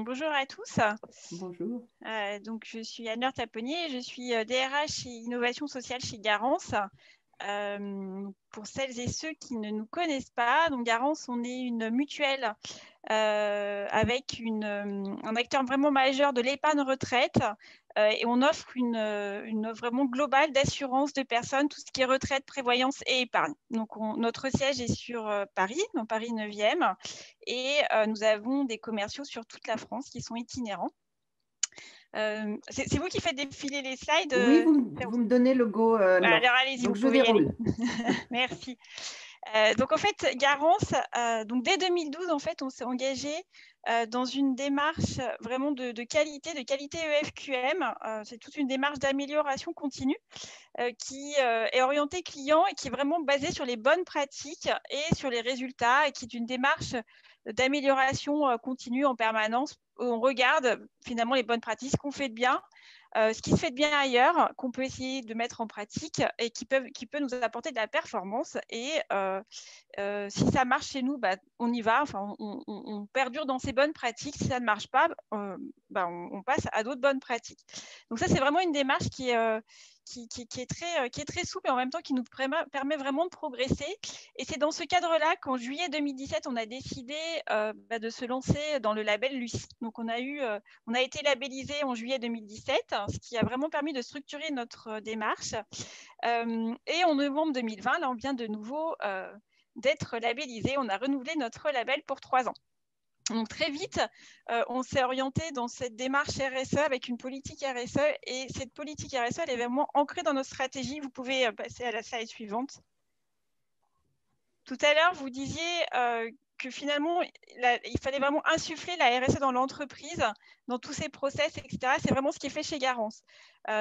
Bonjour à tous. Bonjour. Donc, je suis Anne-Laure Taponnier, je suis DRH et Innovation sociale chez Garance. Pour celles et ceux qui ne nous connaissent pas, donc Garance, on est une mutuelle avec un acteur vraiment majeur de l'épargne retraite et on offre une offre vraiment globale d'assurance de personnes, tout ce qui est retraite, prévoyance et épargne. Donc, notre siège est sur Paris, dans Paris 9e, et nous avons des commerciaux sur toute la France qui sont itinérants. C'est vous qui faites défiler les slides. Oui, vous me donnez le go, Alors, Laure. allez-y, Donc, vous je pouvez y aller. déroule. Merci. Donc, en fait, Garance, donc dès 2012, en fait, on s'est engagé dans une démarche vraiment de qualité EFQM. C'est toute une démarche d'amélioration continue qui est orientée client et qui est vraiment basée sur les bonnes pratiques et sur les résultats, et qui est une démarche d'amélioration continue en permanence. On regarde finalement les bonnes pratiques, ce qu'on fait de bien, ce qui se fait de bien ailleurs, qu'on peut essayer de mettre en pratique et qui peut nous apporter de la performance. Et si ça marche chez nous, on y va, enfin, on perdure dans ces bonnes pratiques. Si ça ne marche pas, on passe à d'autres bonnes pratiques. Donc ça, c'est vraiment une démarche qui est très souple et en même temps qui nous permet vraiment de progresser. Et c'est dans ce cadre-là qu'en juillet 2017, on a décidé de se lancer dans le label Lucie. Donc on a été labellisé en juillet 2017, ce qui a vraiment permis de structurer notre démarche. Et en novembre 2020, là, on vient de nouveau d'être labellisé. On a renouvelé notre label pour 3 ans. Donc très vite, on s'est orienté dans cette démarche RSE avec une politique RSE, et cette politique RSE, elle est vraiment ancrée dans notre stratégie. Vous pouvez passer à la slide suivante. Tout à l'heure, vous disiez que finalement, il fallait vraiment insuffler la RSE dans l'entreprise, dans tous ces process, etc. C'est vraiment ce qui est fait chez Garance.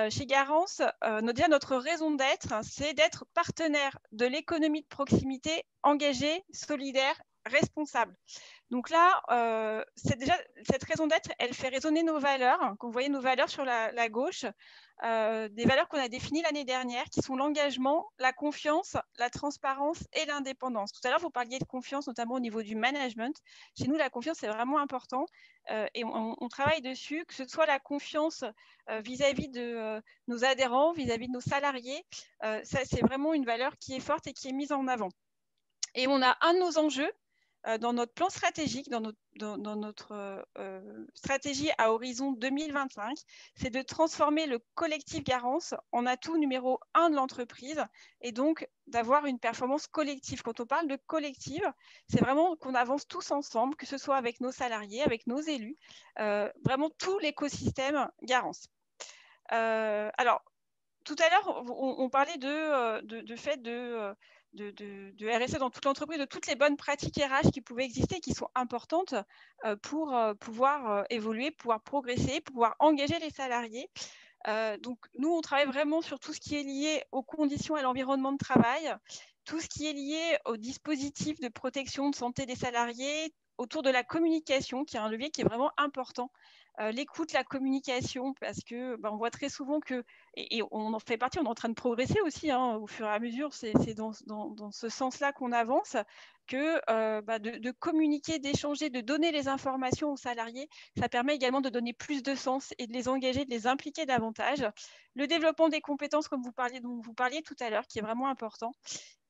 Chez Garance, déjà notre raison d'être, c'est d'être partenaire de l'économie de proximité, engagée, solidaire, responsable. Donc là, déjà, cette raison d'être, elle fait résonner nos valeurs. Quand vous voyez nos valeurs sur la gauche, des valeurs qu'on a définies l'année dernière, qui sont l'engagement, la confiance, la transparence et l'indépendance. Tout à l'heure, vous parliez de confiance, notamment au niveau du management. Chez nous, la confiance, c'est vraiment important et on travaille dessus, que ce soit la confiance vis-à-vis de nos adhérents, vis-à-vis de nos salariés. Ça, c'est vraiment une valeur qui est forte et qui est mise en avant. Et on a un de nos enjeux dans notre plan stratégique, dans notre stratégie à horizon 2025, c'est de transformer le collectif Garance en atout numéro 1 de l'entreprise, et donc d'avoir une performance collective. Quand on parle de collective, c'est vraiment qu'on avance tous ensemble, que ce soit avec nos salariés, avec nos élus, vraiment tout l'écosystème Garance. Alors, tout à l'heure, on parlait de fait de RSE dans toute l'entreprise, de toutes les bonnes pratiques RH qui pouvaient exister, qui sont importantes pour pouvoir évoluer, pouvoir progresser, pouvoir engager les salariés. Donc, nous, on travaille vraiment sur tout ce qui est lié aux conditions et à l'environnement de travail, tout ce qui est lié au dispositif de protection de santé des salariés, autour de la communication, qui est un levier qui est vraiment important. L'écoute, la communication, parce que on voit très souvent que, et on en fait partie, on est en train de progresser aussi au fur et à mesure, c'est dans ce sens-là qu'on avance, que de communiquer, d'échanger, de donner les informations aux salariés, ça permet également de donner plus de sens et de les engager, de les impliquer davantage. Le développement des compétences, comme dont vous parliez tout à l'heure, qui est vraiment important.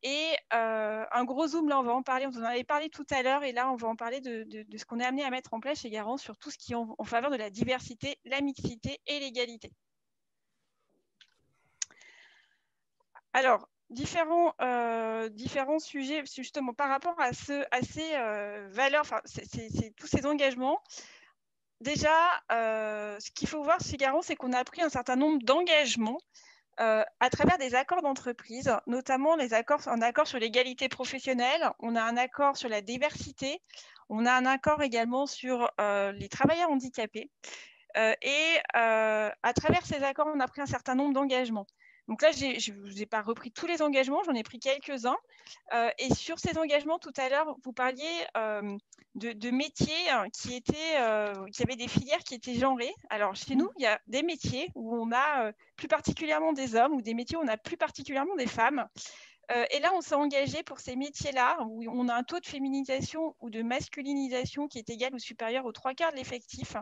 Et un gros zoom, là, on va en parler, on en avait parlé tout à l'heure, et là, on va en parler de ce qu'on est amené à mettre en place chez Garance sur tout ce qui est en faveur de la diversité, la mixité et l'égalité. Alors, différents sujets, justement, par rapport à ces valeurs, tous ces engagements. Déjà, ce qu'il faut voir chez Garance, c'est qu'on a pris un certain nombre d'engagements à travers des accords d'entreprise, notamment un accord sur l'égalité professionnelle, on a un accord sur la diversité, on a un accord également sur les travailleurs handicapés. Et à travers ces accords, on a pris un certain nombre d'engagements. Donc là, je ne vous ai pas repris tous les engagements, j'en ai pris quelques-uns. Et sur ces engagements, tout à l'heure, vous parliez de métiers qui avaient des filières qui étaient genrées. Alors, chez nous, il y a des métiers où on a plus particulièrement des hommes, ou des métiers où on a plus particulièrement des femmes. Et là, on s'est engagé pour ces métiers-là, où on a un taux de féminisation ou de masculinisation qui est égal ou supérieur aux 3/4 de l'effectif,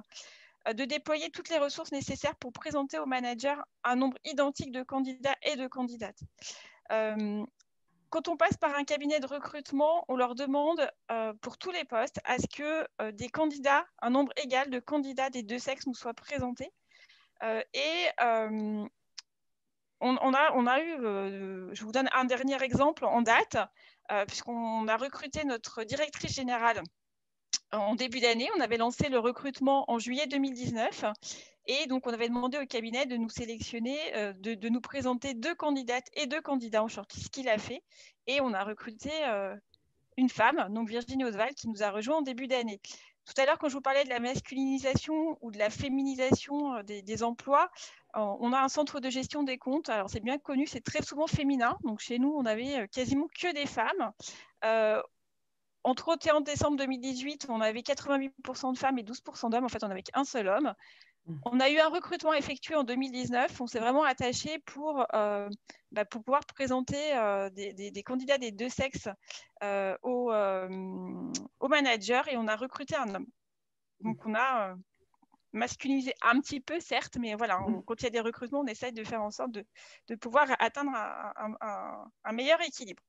de déployer toutes les ressources nécessaires pour présenter aux managers un nombre identique de candidats et de candidates. Quand on passe par un cabinet de recrutement, on leur demande pour tous les postes à ce que des candidats, un nombre égal de candidats des deux sexes nous soient présentés. On a eu, je vous donne un dernier exemple en date, puisqu'on a recruté notre directrice générale en début d'année. On avait lancé le recrutement en juillet 2019. Et donc, on avait demandé au cabinet de nous sélectionner, de nous présenter 2 candidates et 2 candidats en shortlist, ce qu'il a fait. Et on a recruté une femme, donc Virginie Oswald, qui nous a rejoint en début d'année. Tout à l'heure, quand je vous parlais de la masculinisation ou de la féminisation des emplois, on a un centre de gestion des comptes. Alors, c'est bien connu, c'est très souvent féminin. Donc, chez nous, on avait quasiment que des femmes. Entre 31 décembre 2018, on avait 88% de femmes et 12% d'hommes. En fait, on n'avait qu'un seul homme. On a eu un recrutement effectué en 2019. On s'est vraiment attaché pour pouvoir présenter des candidats des deux sexes au manager, et on a recruté un homme. Donc, on a masculinisé un petit peu, certes, mais voilà, quand il y a des recrutements, on essaye de faire en sorte de pouvoir atteindre un meilleur équilibre.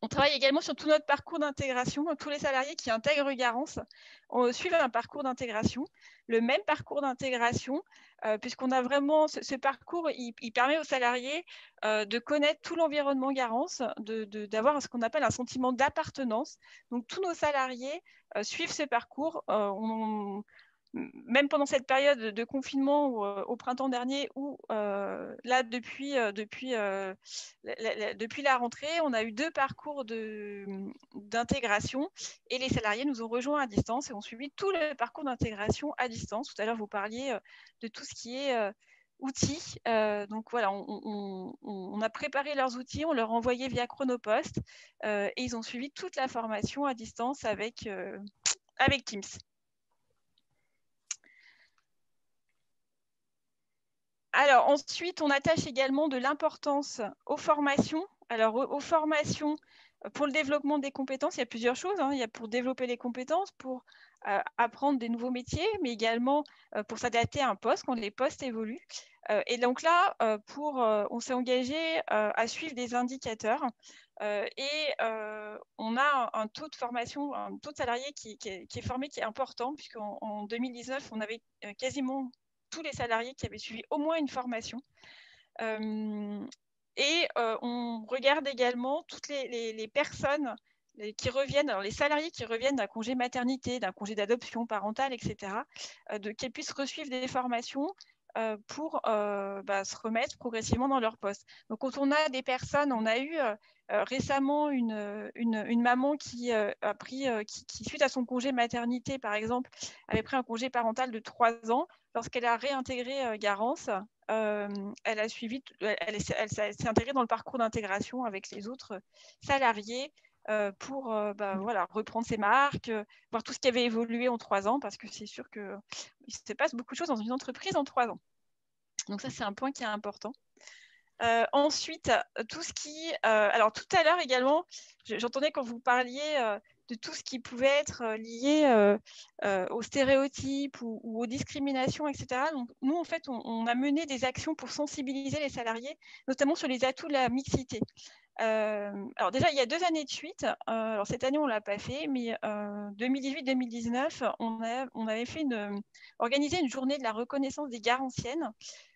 On travaille également sur tout notre parcours d'intégration. Tous les salariés qui intègrent Garance suivent un parcours d'intégration, le même parcours d'intégration, puisqu'on a vraiment ce parcours, il permet aux salariés de connaître tout l'environnement Garance, d'avoir ce qu'on appelle un sentiment d'appartenance. Donc, tous nos salariés suivent ce parcours. Même pendant cette période de confinement au printemps dernier, ou là, depuis la rentrée, on a eu 2 parcours d'intégration, et les salariés nous ont rejoints à distance et ont suivi tout le parcours d'intégration à distance. Tout à l'heure, vous parliez de tout ce qui est outils. Donc voilà, on a préparé leurs outils, on leur a envoyé via Chronopost, et ils ont suivi toute la formation à distance avec Teams. Alors ensuite, on attache également de l'importance aux formations. Alors aux formations pour le développement des compétences, il y a plusieurs choses. Il y a pour développer les compétences, pour apprendre des nouveaux métiers, mais également pour s'adapter à un poste quand les postes évoluent. Et donc là, on s'est engagé à suivre des indicateurs, et on a un taux de formation, un taux de salariés qui est formé, qui est important, puisqu'en 2019, on avait quasiment tous les salariés qui avaient suivi au moins une formation. Et on regarde également toutes les personnes qui reviennent, alors les salariés qui reviennent d'un congé maternité, d'un congé d'adoption parentale, etc., qu'elles puissent resuivre des formations pour se remettre progressivement dans leur poste. Donc, quand on a des personnes, on a eu récemment une maman qui a pris, qui, suite à son congé maternité, par exemple, avait pris un congé parental de 3 ans. Lorsqu'elle a réintégré Garance, elle s'est intégrée dans le parcours d'intégration avec les autres salariés pour voilà, reprendre ses marques, voir tout ce qui avait évolué en 3 ans, parce que c'est sûr qu'il se passe beaucoup de choses dans une entreprise en 3 ans. Donc ça, c'est un point qui est important. Ensuite, tout ce qui... alors tout à l'heure également, j'entendais quand vous parliez de tout ce qui pouvait être lié aux stéréotypes ou aux discriminations, etc. Donc nous, en fait, on a mené des actions pour sensibiliser les salariés, notamment sur les atouts de la mixité. Alors déjà, il y a 2 années de suite, alors cette année, on ne l'a pas fait, mais 2018-2019, on avait organisé une journée de la reconnaissance des garantiennes,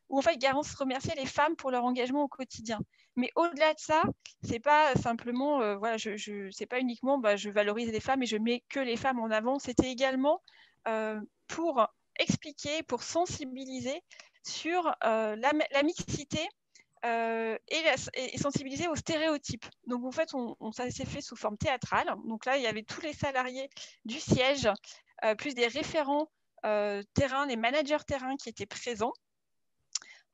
où en fait Garance remerciait les femmes pour leur engagement au quotidien. Mais au-delà de ça, c'est pas simplement, voilà, c'est pas uniquement je valorise les femmes et je mets que les femmes en avant, c'était également pour expliquer, pour sensibiliser sur la mixité et sensibiliser aux stéréotypes. Donc en fait, ça s'est fait sous forme théâtrale. Donc là, il y avait tous les salariés du siège, plus des référents terrain, les managers terrain qui étaient présents.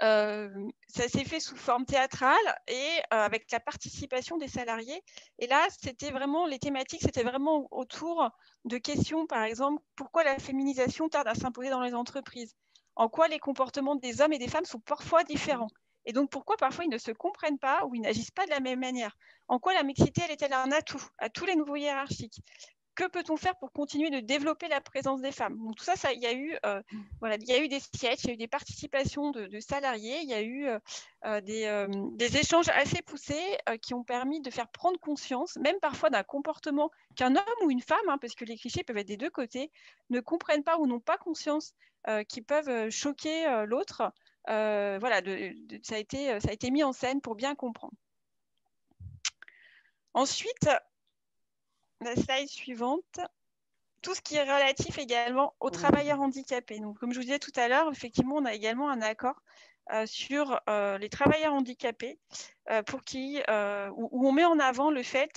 Ça s'est fait sous forme théâtrale et avec la participation des salariés. Et là, c'était vraiment, les thématiques, c'était vraiment autour de questions, par exemple, pourquoi la féminisation tarde à s'imposer dans les entreprises? En quoi les comportements des hommes et des femmes sont parfois différents? Et donc, pourquoi parfois ils ne se comprennent pas ou ils n'agissent pas de la même manière? En quoi la mixité, elle est-elle un atout à tous les niveaux hiérarchiques? Que peut-on faire pour continuer de développer la présence des femmes? Donc tout ça, il y a eu, voilà, il y a eu des sketchs, il y a eu des participations de salariés, il y a eu des échanges assez poussés qui ont permis de faire prendre conscience, même parfois d'un comportement qu'un homme ou une femme, hein, parce que les clichés peuvent être des deux côtés, ne comprennent pas ou n'ont pas conscience qui peuvent choquer l'autre. Voilà, ça a été mis en scène pour bien comprendre. Ensuite, la slide suivante, tout ce qui est relatif également aux travailleurs handicapés. Donc, comme je vous disais tout à l'heure, effectivement, on a également un accord sur les travailleurs handicapés pour où on met en avant le fait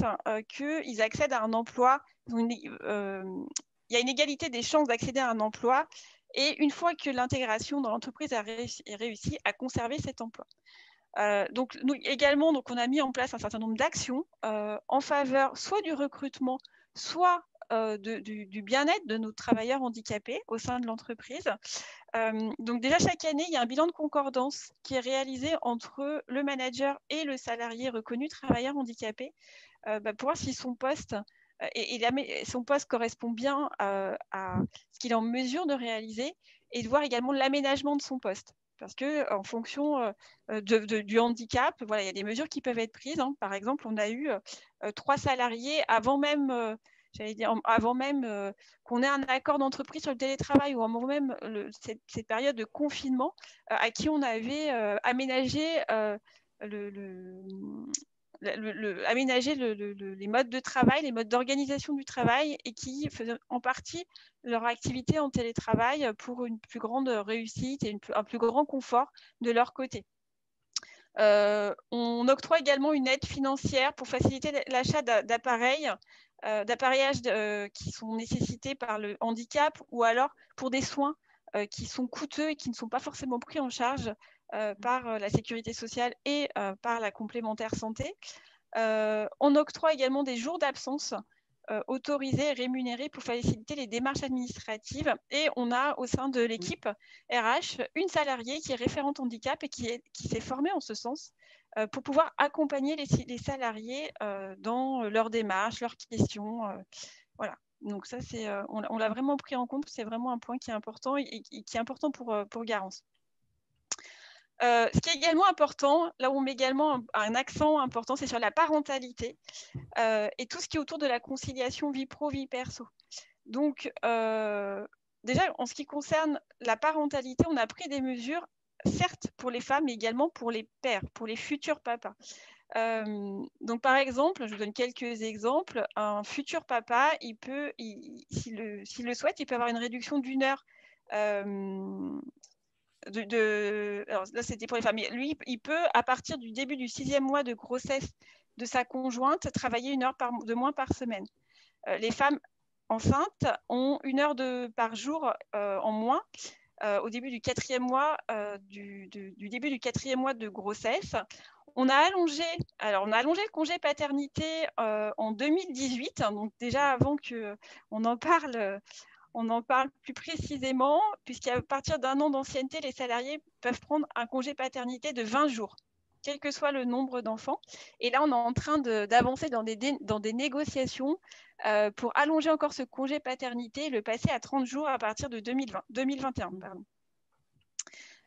qu'ils accèdent à un emploi. Il y a une égalité des chances d'accéder à un emploi et une fois que l'intégration dans l'entreprise est réussie, à conserver cet emploi. Donc, nous également, on a mis en place un certain nombre d'actions en faveur soit du recrutement, soit du bien-être de nos travailleurs handicapés au sein de l'entreprise. Donc déjà, chaque année, il y a un bilan de concordance qui est réalisé entre le manager et le salarié reconnu travailleur handicapé pour voir si son poste son poste correspond bien à ce qu'il est en mesure de réaliser et de voir également l'aménagement de son poste. Parce qu'en fonction du handicap, voilà, il y a des mesures qui peuvent être prises. Hein. Par exemple, on a eu 3 salariés avant même, qu'on ait un accord d'entreprise sur le télétravail ou avant même cette période de confinement, à qui on avait aménagé les modes de travail, les modes d'organisation du travail et qui faisaient en partie leur activité en télétravail pour une plus grande réussite et un plus grand confort de leur côté. On octroie également une aide financière pour faciliter l'achat d'appareillage qui sont nécessités par le handicap ou alors pour des soins qui sont coûteux et qui ne sont pas forcément pris en charge par la sécurité sociale et par la complémentaire santé. On octroie également des jours d'absence autorisés et rémunérés pour faciliter les démarches administratives. Et on a au sein de l'équipe RH une salariée qui est référente handicap et qui s'est formée en ce sens pour pouvoir accompagner les salariés dans leurs démarches, leurs questions. Voilà. Donc ça, on l'a vraiment pris en compte. C'est vraiment un point qui est important et qui est important pour Garance. Ce qui est également important, là où on met également un accent important, c'est sur la parentalité et tout ce qui est autour de la conciliation vie pro, vie perso. Donc, déjà, en ce qui concerne la parentalité, on a pris des mesures, certes pour les femmes, mais également pour les pères, pour les futurs papas. Donc, par exemple, je vous donne quelques exemples. Un futur papa, s'il le souhaite, il peut avoir une réduction d'1 heure alors là, c'était pour les femmes. Mais lui, il peut, à partir du début du 6e mois de grossesse de sa conjointe, travailler 1 heure de moins par semaine. Les femmes enceintes ont 1 heure par jour en moins au début du 4e mois, du début du 4e mois de grossesse. On a allongé le congé paternité en 2018, hein, donc déjà avant qu'on en parle. On en parle plus précisément, puisqu'à partir d'1 an d'ancienneté, les salariés peuvent prendre un congé paternité de 20 jours, quel que soit le nombre d'enfants. Et là, on est en train d'avancer dans des négociations pour allonger encore ce congé paternité et le passer à 30 jours à partir de 2021. Pardon.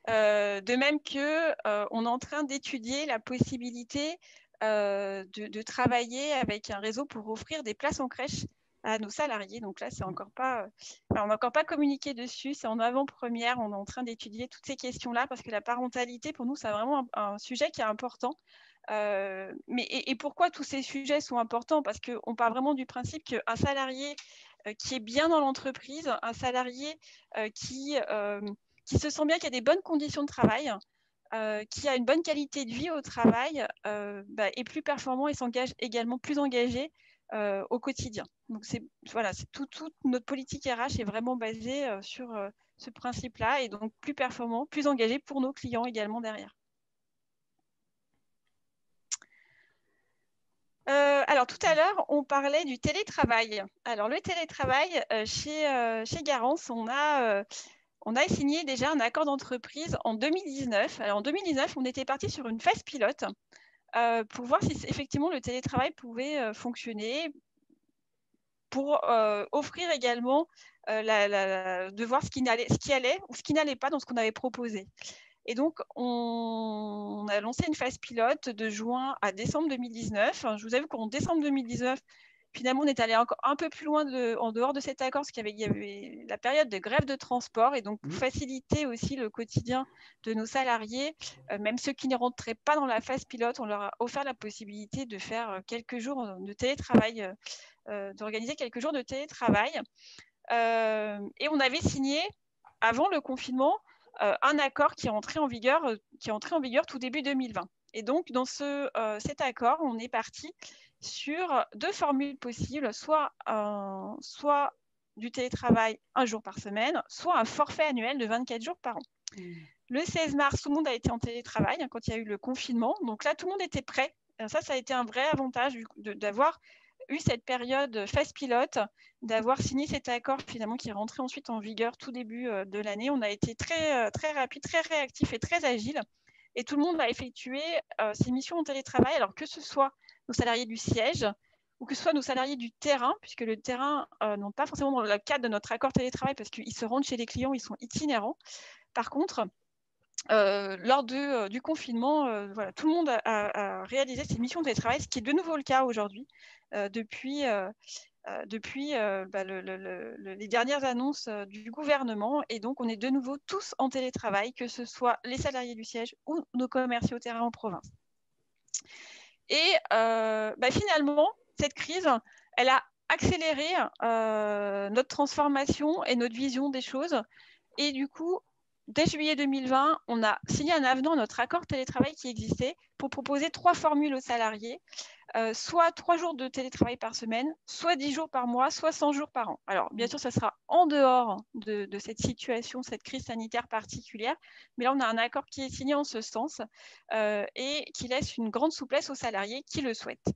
De même qu'on est en train d'étudier la possibilité de travailler avec un réseau pour offrir des places en crèche à nos salariés. Donc là, on n'a encore pas communiqué dessus, c'est en avant-première. On est en train d'étudier toutes ces questions-là parce que la parentalité, pour nous, c'est vraiment un sujet qui est important. Et pourquoi tous ces sujets sont importants? Parce qu'on part vraiment du principe qu'un salarié qui est bien dans l'entreprise, un salarié qui se sent bien, qui a des bonnes conditions de travail, qui a une bonne qualité de vie au travail, est plus performant et s'engage également plus engagé au quotidien. Donc voilà, toute notre politique RH est vraiment basée sur ce principe-là et donc plus performant, plus engagé pour nos clients également derrière. Alors tout à l'heure, on parlait du télétravail. Alors le télétravail, chez Garance, on a on a signé déjà un accord d'entreprise en 2019. Alors, en 2019, on était parti sur une phase pilote pour voir si effectivement le télétravail pouvait fonctionner, pour offrir également de voir ce qui allait ou ce qui n'allait pas dans ce qu'on avait proposé. Et donc, on a lancé une phase pilote de juin à décembre 2019. Je vous avoue qu'en décembre 2019, finalement, on est allé encore un peu plus loin en dehors de cet accord, parce qu'il y avait la période de grève de transport. Et donc, pour faciliter aussi le quotidien de nos salariés, même ceux qui ne rentraient pas dans la phase pilote, on leur a offert la possibilité de faire quelques jours de télétravail, d'organiser quelques jours de télétravail. Et on avait signé, avant le confinement, un accord qui est entré en vigueur tout début 2020. Et donc, dans cet accord, on est parti sur 2 formules possibles, soit du télétravail 1 jour par semaine, soit un forfait annuel de 24 jours par an. Le 16 mars, tout le monde a été en télétravail quand il y a eu le confinement. Donc là, tout le monde était prêt. Et ça a été un vrai avantage d'avoir eu cette période phase pilote, d'avoir signé cet accord finalement qui est rentré ensuite en vigueur tout début de l'année. On a été très rapide, très réactif et très agile. Et tout le monde a effectué ses missions en télétravail, alors que ce soit nos salariés du siège ou que ce soit nos salariés du terrain, puisque le terrain n'ont pas forcément dans le cadre de notre accord télétravail parce qu'ils se rendent chez les clients, ils sont itinérants. Par contre, lors du confinement, voilà, tout le monde a réalisé ses missions de télétravail, ce qui est de nouveau le cas aujourd'hui, depuis les dernières annonces du gouvernement. Et donc, on est de nouveau tous en télétravail, que ce soit les salariés du siège ou nos commerciaux terrain en province. Et finalement, cette crise, elle a accéléré notre transformation et notre vision des choses. Et du coup, dès juillet 2020, on a signé un avenant à notre accord télétravail qui existait pour proposer 3 formules aux salariés, soit 3 jours de télétravail par semaine, soit 10 jours par mois, soit 100 jours par an. Alors, bien sûr, ça sera en dehors de cette situation, cette crise sanitaire particulière, mais là, on a un accord qui est signé en ce sens et qui laisse une grande souplesse aux salariés qui le souhaitent.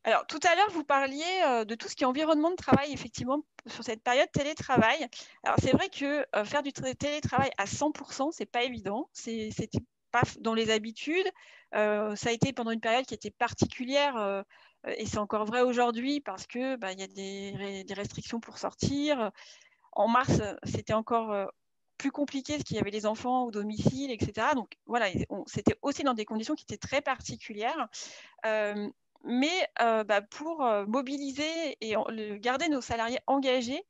Alors, tout à l'heure, vous parliez de tout ce qui est environnement de travail, effectivement, sur cette période télétravail. Alors, c'est vrai que faire du télétravail à 100%, ce n'est pas évident. C'était pas dans les habitudes. Ça a été pendant une période qui était particulière, et c'est encore vrai aujourd'hui parce qu'il y a des restrictions pour sortir. En mars, c'était encore plus compliqué parce qu'il y avait les enfants au domicile, etc. Donc, voilà, c'était aussi dans des conditions qui étaient très particulières. Mais pour mobiliser et garder nos salariés engagés,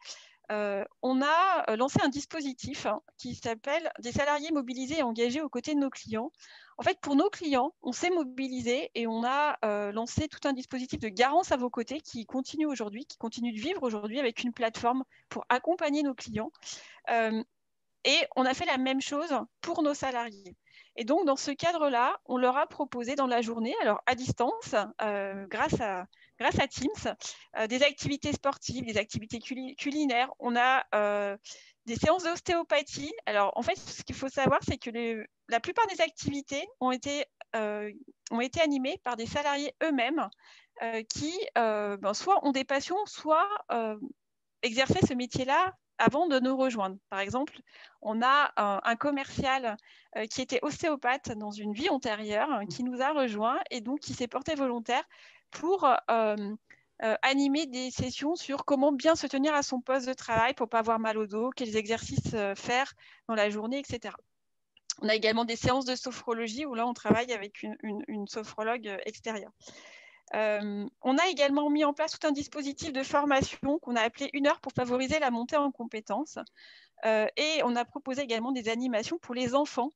on a lancé un dispositif qui s'appelle des salariés mobilisés et engagés aux côtés de nos clients. En fait, pour nos clients, on s'est mobilisé et on a lancé tout un dispositif de Garance à vos côtés qui continue aujourd'hui, qui continue de vivre aujourd'hui avec une plateforme pour accompagner nos clients. Et on a fait la même chose pour nos salariés. Et donc, dans ce cadre-là, on leur a proposé dans la journée, alors à distance, grâce à Teams, des activités sportives, des activités culinaires. On a des séances d'ostéopathie. Alors, en fait, ce qu'il faut savoir, c'est que la plupart des activités ont été animées par des salariés eux-mêmes qui soit ont des passions, soit exerçaient ce métier-là avant de nous rejoindre. Par exemple, on a un commercial qui était ostéopathe dans une vie antérieure, qui nous a rejoints et donc qui s'est porté volontaire pour animer des sessions sur comment bien se tenir à son poste de travail pour ne pas avoir mal au dos, quels exercices faire dans la journée, etc. On a également des séances de sophrologie où là, on travaille avec une sophrologue extérieure. On a également mis en place tout un dispositif de formation qu'on a appelé 1 heure pour favoriser la montée en compétences. Et on a proposé également des animations pour les enfants.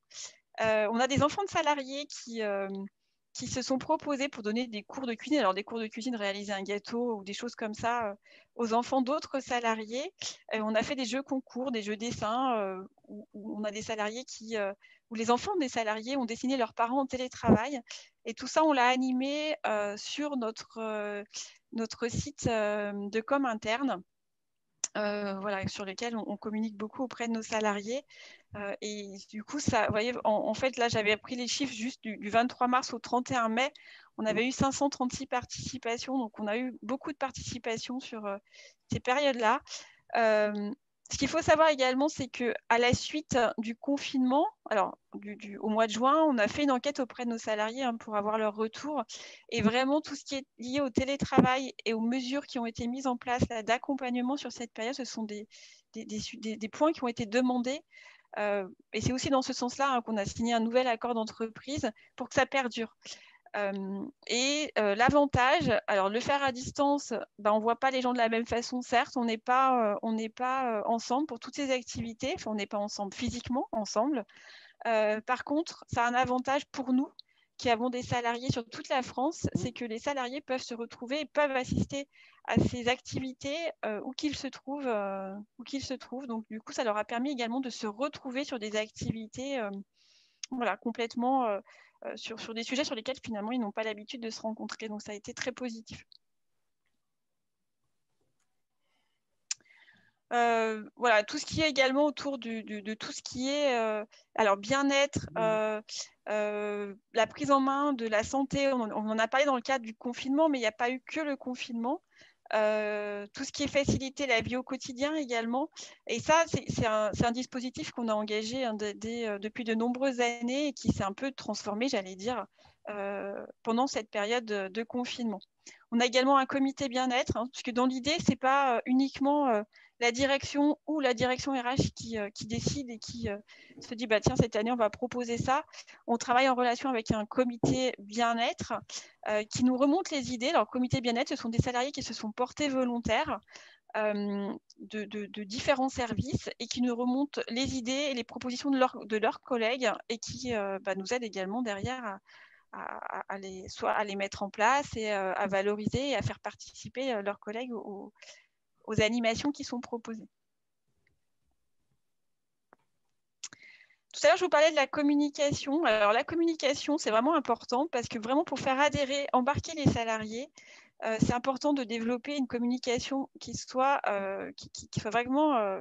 On a des enfants de salariés qui se sont proposés pour donner des cours de cuisine. Alors, des cours de cuisine, réaliser un gâteau ou des choses comme ça aux enfants d'autres salariés. On a fait des jeux concours, des jeux dessins où on a des salariés où les enfants des salariés ont dessiné leurs parents en télétravail. Et tout ça, on l'a animé sur notre site de com interne. Voilà, sur lesquels on communique beaucoup auprès de nos salariés. Et du coup, ça, vous voyez, en fait, là, j'avais pris les chiffres juste du 23 mars au 31 mai. On avait eu 536 participations, donc on a eu beaucoup de participation sur ces périodes-là. Ce qu'il faut savoir également, c'est qu'à la suite du confinement, alors au mois de juin, on a fait une enquête auprès de nos salariés pour avoir leur retour. Et vraiment, tout ce qui est lié au télétravail et aux mesures qui ont été mises en place d'accompagnement sur cette période, ce sont des points qui ont été demandés. Et c'est aussi dans ce sens-là qu'on a signé un nouvel accord d'entreprise pour que ça perdure. L'avantage, alors le faire à distance, on ne voit pas les gens de la même façon, certes, on n'est pas ensemble pour toutes ces activités, on n'est pas ensemble physiquement, ensemble. Par contre, ça a un avantage pour nous qui avons des salariés sur toute la France, c'est que les salariés peuvent se retrouver et peuvent assister à ces activités où qu'ils se trouvent. Donc, du coup, ça leur a permis également de se retrouver sur des activités complètement sur des sujets sur lesquels finalement ils n'ont pas l'habitude de se rencontrer. Donc, ça a été très positif. Tout ce qui est également autour de tout ce qui est alors bien-être, la prise en main de la santé, on en a parlé dans le cadre du confinement, mais il n'y a pas eu que le confinement. Tout ce qui est faciliter la vie au quotidien également. Et ça, c'est un dispositif qu'on a engagé depuis de nombreuses années et qui s'est un peu transformé, j'allais dire, pendant cette période de confinement. On a également un comité bien-être, puisque dans l'idée, ce n'est pas uniquement la direction ou la direction RH qui décide et qui se dit tiens, cette année, on va proposer ça. On travaille en relation avec un comité bien-être qui nous remonte les idées. Alors, comité bien-être, ce sont des salariés qui se sont portés volontaires de différents services et qui nous remontent les idées et les propositions de leurs collègues et qui nous aident également derrière à les mettre en place et à valoriser et à faire participer leurs collègues aux animations qui sont proposées. Tout à l'heure, je vous parlais de la communication. Alors, la communication, c'est vraiment important parce que vraiment pour faire adhérer, embarquer les salariés, c'est important de développer une communication qui soit vraiment,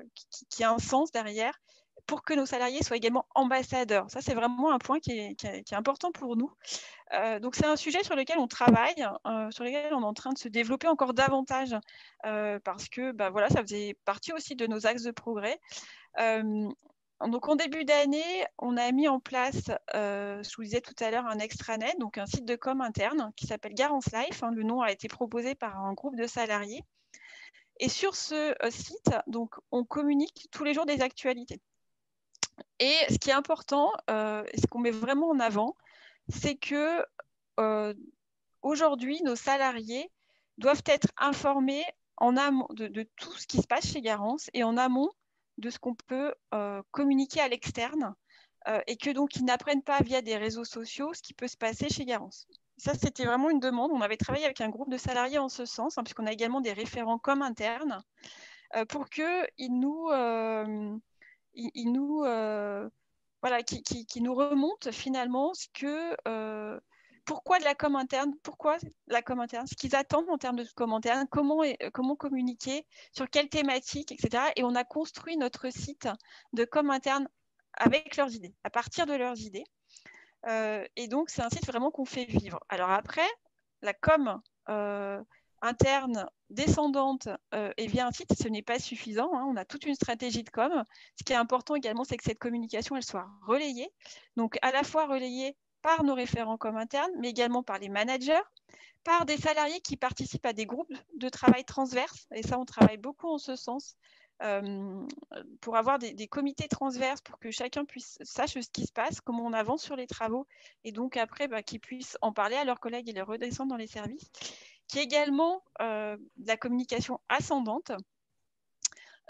qui a un sens derrière pour que nos salariés soient également ambassadeurs. Ça, c'est vraiment un point qui est important pour nous. Donc, c'est un sujet sur lequel on travaille, sur lequel on est en train de se développer encore davantage parce que ça faisait partie aussi de nos axes de progrès. Donc, en début d'année, on a mis en place, je vous disais tout à l'heure, un extranet, donc un site de com interne qui s'appelle Garance Life. Le nom a été proposé par un groupe de salariés. Et sur ce site, donc, on communique tous les jours des actualités. Et ce qui est important, et ce qu'on met vraiment en avant, c'est que aujourd'hui, nos salariés doivent être informés en amont de tout ce qui se passe chez Garance et en amont de ce qu'on peut communiquer à l'externe et que donc ils n'apprennent pas via des réseaux sociaux ce qui peut se passer chez Garance. Ça, c'était vraiment une demande. On avait travaillé avec un groupe de salariés en ce sens, puisqu'on a également des référents comme internes, pour qu'ils nous, qui nous remontent finalement ce que... pourquoi de la com interne, ce qu'ils attendent en termes de com interne, comment communiquer, sur quelle thématique, etc. Et on a construit notre site de com interne avec leurs idées, à partir de leurs idées. Et donc, c'est un site vraiment qu'on fait vivre. Alors après, la com interne, descendante et via un site, ce n'est pas suffisant. On a toute une stratégie de com. Ce qui est important également, c'est que cette communication, elle soit relayée. Donc, à la fois relayée par nos référents com internes, mais également par les managers, par des salariés qui participent à des groupes de travail transverses. Et ça, on travaille beaucoup en ce sens. Pour avoir des comités transverses pour que chacun sache ce qui se passe, comment on avance sur les travaux et donc après qu'ils puissent en parler à leurs collègues et les redescendre dans les services, qui est également de la communication ascendante.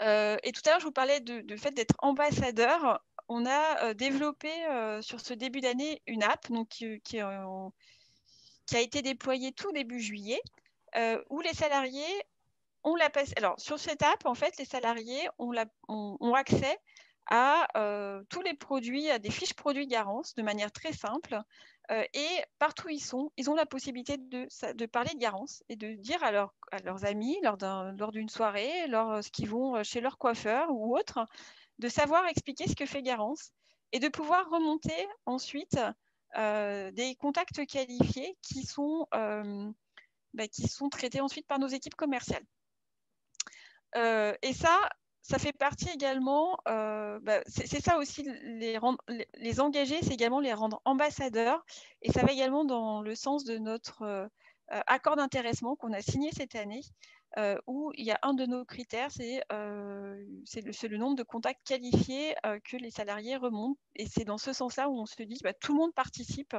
Et tout à l'heure, je vous parlais du fait d'être ambassadeur. On a développé sur ce début d'année une app donc, qui a été déployée tout début juillet, où les salariés alors, sur cette app, en fait, les salariés ont accès à tous les produits, à des fiches produits Garance de manière très simple. Et partout où ils ont la possibilité de parler de Garance et de dire à leurs amis, lors d'une soirée, lorsqu'ils vont chez leur coiffeur ou autre, de savoir expliquer ce que fait Garance et de pouvoir remonter ensuite des contacts qualifiés qui sont traités ensuite par nos équipes commerciales. Et ça fait partie également, c'est ça aussi, les engager, c'est également les rendre ambassadeurs. Et ça va également dans le sens de notre accord d'intéressement qu'on a signé cette année, où il y a un de nos critères, c'est le nombre de contacts qualifiés que les salariés remontent. Et c'est dans ce sens-là où on se dit tout le monde participe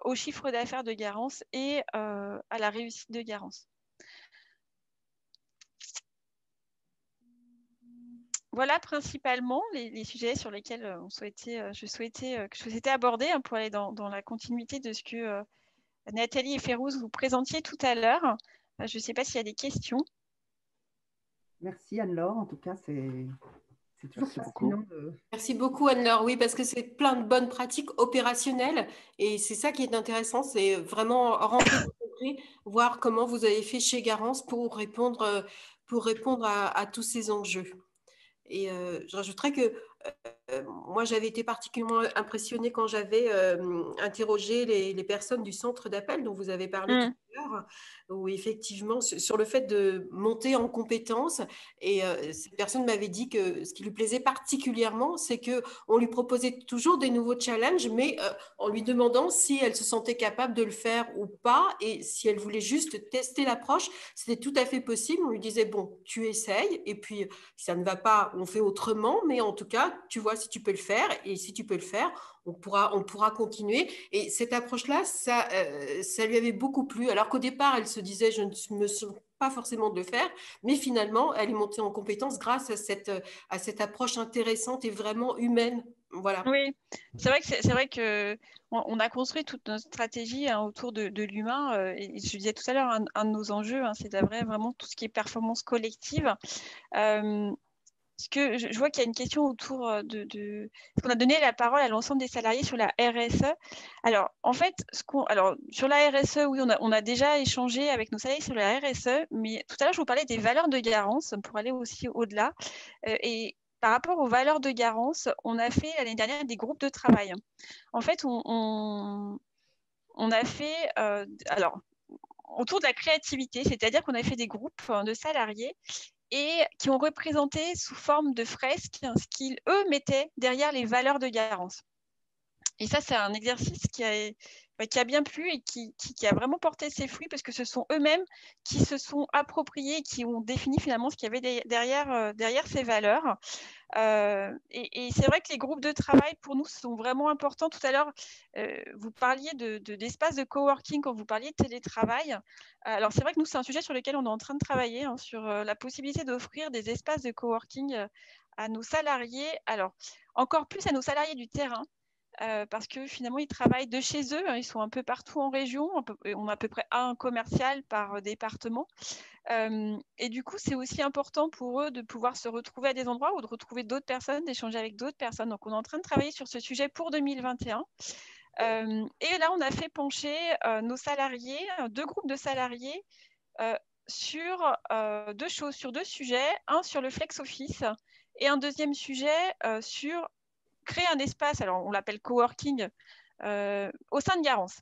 au chiffre d'affaires de Garance et à la réussite de Garance. Voilà principalement les sujets sur lesquels je souhaitais aborder pour aller dans la continuité de ce que Nathalie et Férouz vous présentiez tout à l'heure. Je ne sais pas s'il y a des questions. Merci Anne-Laure, en tout cas, c'est toujours fascinant. Merci beaucoup Anne-Laure, oui, parce que c'est plein de bonnes pratiques opérationnelles et c'est ça qui est intéressant, c'est vraiment rentrer dans le concret, voir comment vous avez fait chez Garance pour répondre à tous ces enjeux. Et je rajouterais que moi, j'avais été particulièrement impressionnée quand j'avais interrogé les personnes du centre d'appel dont vous avez parlé tout à l'heure, où effectivement, sur le fait de monter en compétences, et cette personne m'avait dit que ce qui lui plaisait particulièrement, c'est qu'on lui proposait toujours des nouveaux challenges, mais en lui demandant si elle se sentait capable de le faire ou pas, et si elle voulait juste tester l'approche, c'était tout à fait possible. On lui disait, bon, tu essayes, et puis si ça ne va pas, on fait autrement, mais en tout cas, tu vois si tu peux le faire, et si tu peux le faire, on pourra continuer. Et cette approche-là, ça lui avait beaucoup plu, alors qu'au départ, elle se disait, je ne me sens pas forcément de le faire, mais finalement, elle est montée en compétence grâce à cette approche intéressante et vraiment humaine. Voilà. Oui, c'est vrai que on a construit toute notre stratégie autour de l'humain. Et je disais tout à l'heure, un de nos enjeux, c'est vraiment tout ce qui est performance collective. Parce que je vois qu'il y a une question autour parce qu'on a donné la parole à l'ensemble des salariés sur la RSE. Alors, en fait, sur la RSE, oui, on a déjà échangé avec nos salariés sur la RSE, mais tout à l'heure, je vous parlais des valeurs de Garance pour aller aussi au-delà. Et par rapport aux valeurs de Garance, on a fait l'année dernière des groupes de travail. En fait, on a fait, autour de la créativité, c'est-à-dire qu'on a fait des groupes de salariés et qui ont représenté sous forme de fresques ce qu'ils, eux, mettaient derrière les valeurs de Garance. Et ça, c'est un exercice qui a bien plu et qui a vraiment porté ses fruits parce que ce sont eux-mêmes qui se sont appropriés, qui ont défini finalement ce qu'il y avait derrière ces valeurs. Et c'est vrai que les groupes de travail, pour nous, sont vraiment importants. Tout à l'heure, vous parliez d'espaces de coworking quand vous parliez de télétravail. Alors, c'est vrai que nous, c'est un sujet sur lequel on est en train de travailler, sur la possibilité d'offrir des espaces de coworking à nos salariés. Alors, encore plus à nos salariés du terrain. Parce que finalement, ils travaillent de chez eux, ils sont un peu partout en région, on a à peu près un commercial par département. Et du coup, c'est aussi important pour eux de pouvoir se retrouver à des endroits ou de retrouver d'autres personnes, d'échanger avec d'autres personnes. Donc, on est en train de travailler sur ce sujet pour 2021. Et là, on a fait pencher nos salariés, deux groupes de salariés, sur deux choses, sur deux sujets. Un sur le flex office et un deuxième sujet sur créer un espace, alors on l'appelle coworking, au sein de Garance.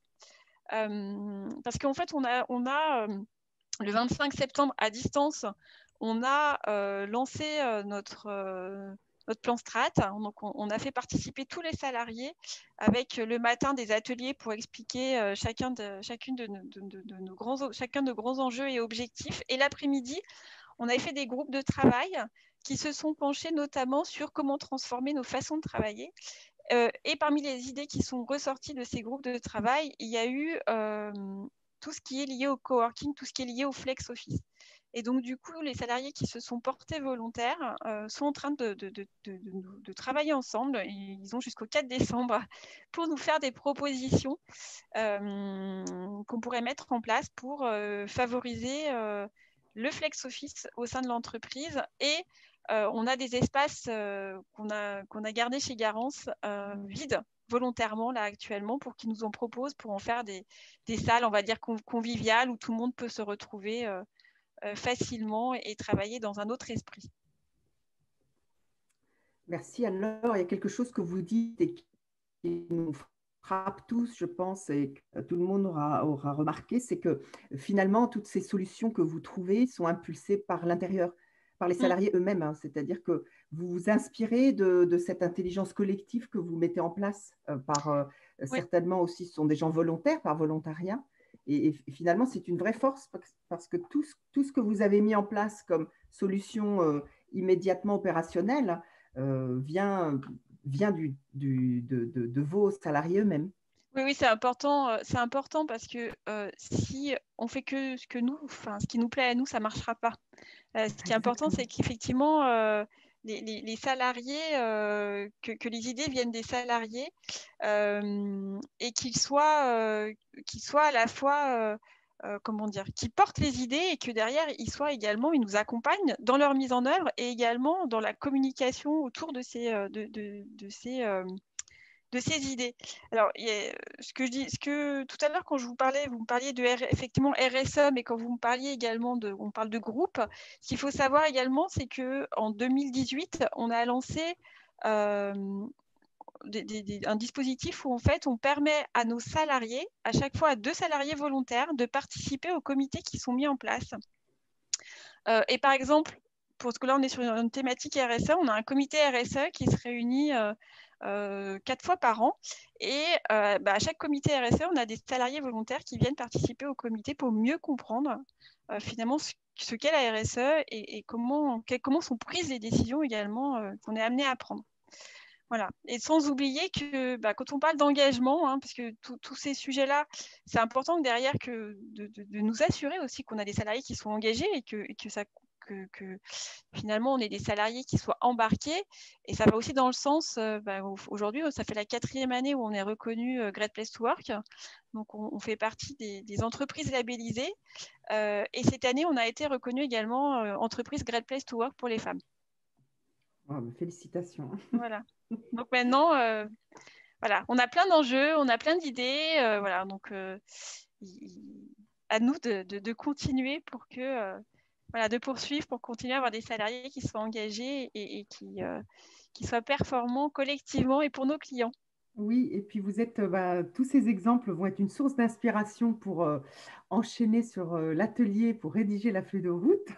Parce qu'en fait, on a le 25 septembre à distance, on a lancé notre plan Strat. Donc, on a fait participer tous les salariés avec le matin des ateliers pour expliquer chacun de nos grands enjeux et objectifs. Et l'après-midi, on avait fait des groupes de travail qui se sont penchés notamment sur comment transformer nos façons de travailler. Et parmi les idées qui sont ressorties de ces groupes de travail, il y a eu tout ce qui est lié au coworking, tout ce qui est lié au flex office. Et donc, du coup, les salariés qui se sont portés volontaires sont en train de travailler ensemble. Et ils ont jusqu'au 4 décembre pour nous faire des propositions qu'on pourrait mettre en place pour favoriser le flex office au sein de l'entreprise. Et on a des espaces qu'on a gardés chez Garance vides volontairement là actuellement pour qu'ils nous en proposent pour en faire des salles, on va dire, conviviales où tout le monde peut se retrouver facilement et travailler dans un autre esprit. Merci Anne-Laure. Il y a quelque chose que vous dites et qui nous frappe tous, je pense, et que tout le monde aura remarqué, c'est que finalement, toutes ces solutions que vous trouvez sont impulsées par l'intérieur, par les salariés eux-mêmes, hein. C'est-à-dire que vous vous inspirez de cette intelligence collective que vous mettez en place Oui. certainement aussi, ce sont des gens volontaires, par volontariat. Et finalement, c'est une vraie force parce que tout ce que vous avez mis en place comme solution immédiatement opérationnelle vient de vos salariés eux-mêmes. Oui, oui, c'est important parce que si on fait que ce que nous, enfin, ce qui nous plaît à nous, ça ne marchera pas. Ce qui est important, c'est qu'effectivement, les salariés, que les idées viennent des salariés et qu'ils soient à la fois, comment dire, qu'ils portent les idées et que derrière, ils nous accompagnent dans leur mise en œuvre et également dans la communication autour de ces idées. Alors, ce que tout à l'heure, quand je vous parlais, vous me parliez de effectivement RSE, mais quand vous me parliez également on parle de groupe, ce qu'il faut savoir également, c'est qu'en 2018, on a lancé un dispositif où en fait, on permet à nos salariés, à chaque fois à 2 salariés volontaires, de participer aux comités qui sont mis en place. Et par exemple, parce que là, on est sur une thématique RSE, on a un comité RSE qui se réunit 4 fois par an. Et à chaque comité RSE, on a des salariés volontaires qui viennent participer au comité pour mieux comprendre finalement ce qu'est la RSE et comment sont prises les décisions également qu'on est amené à prendre. Voilà. Et sans oublier que quand on parle d'engagement, hein, parce que tous ces sujets-là, c'est important que derrière de nous assurer aussi qu'on a des salariés qui sont engagés et que finalement on ait des salariés qui soient embarqués. Et ça va aussi dans le sens, aujourd'hui, ça fait la 4e année où on est reconnu Great Place to Work. Donc on fait partie des entreprises labellisées. Et cette année, on a été reconnu également entreprise Great Place to Work pour les femmes. Oh, félicitations. Voilà. Donc maintenant, voilà, on a plein d'enjeux, on a plein d'idées, voilà, donc à nous de continuer pour que, voilà, de poursuivre pour continuer à avoir des salariés qui soient engagés et qui soient performants collectivement et pour nos clients. Oui, et puis tous ces exemples vont être une source d'inspiration pour enchaîner sur l'atelier pour rédiger la feuille de route.